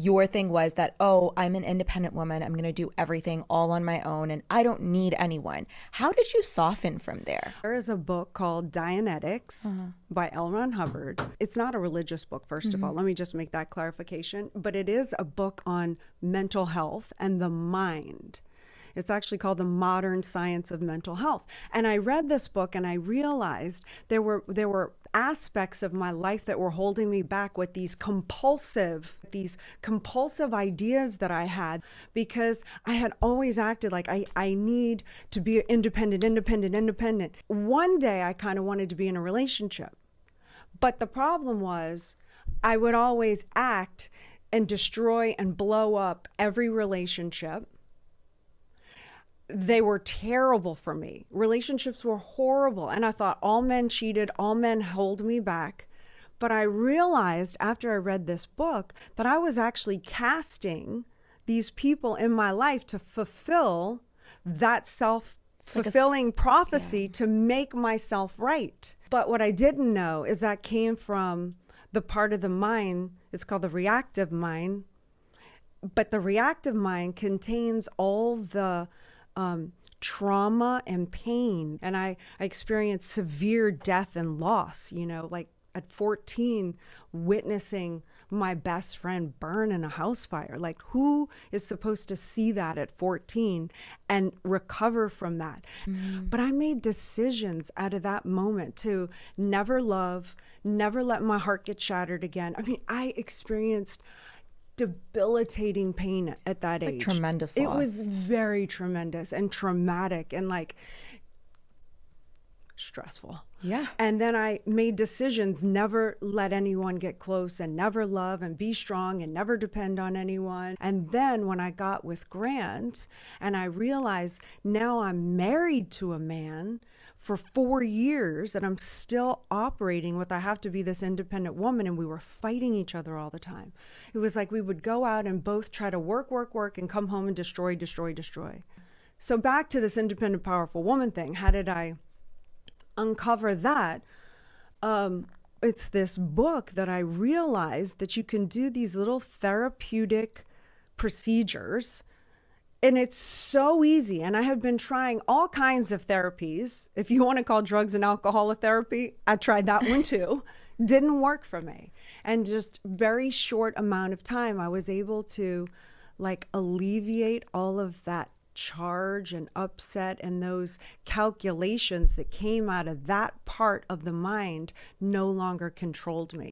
Your thing was that, oh, I'm an independent woman. I'm going to do everything all on my own and I don't need anyone. How did you soften from there? There is a book called Dianetics by L. Ron Hubbard. It's not a religious book, first of all. Let me just make that clarification. But it is a book on mental health and the mind. It's actually called The Modern Science of Mental Health. And I read this book and I realized there were aspects of my life that were holding me back with these compulsive ideas that I had, because I had always acted like I need to be independent. One day I kind of wanted to be in a relationship. But the problem was I would always act and destroy and blow up every relationship. They were terrible for me. Relationships were horrible. And I thought all men cheated, all men hold me back. But I realized after I read this book that I was actually casting these people in my life to fulfill that self-fulfilling prophecy to make myself right. But what I didn't know is that came from the part of the mind, it's called the reactive mind. But the reactive mind contains all the trauma and pain. And I experienced severe death and loss, like at 14, witnessing my best friend burn in a house fire. Like, who is supposed to see that at 14 and recover from that? But I made decisions out of that moment to never love, never let my heart get shattered again. I mean, I experienced debilitating pain at that age. Tremendous loss. It was very tremendous and traumatic and stressful. Yeah. And then I made decisions, never let anyone get close and never love and be strong and never depend on anyone. And then when I got with Grant and I realized now I'm married to a man for 4 years and I'm still operating with I have to be this independent woman, and we were fighting each other all the time. It was like we would go out and both try to work and come home and destroy. So back to this independent, powerful woman thing. How did I uncover that? It's this book that I realized that you can do these little therapeutic procedures. And it's so easy. And I have been trying all kinds of therapies. If you want to call drugs and alcohol a therapy, I tried that one too. Didn't work for me. And just very short amount of time, I was able to alleviate all of that charge and upset, and those calculations that came out of that part of the mind no longer controlled me.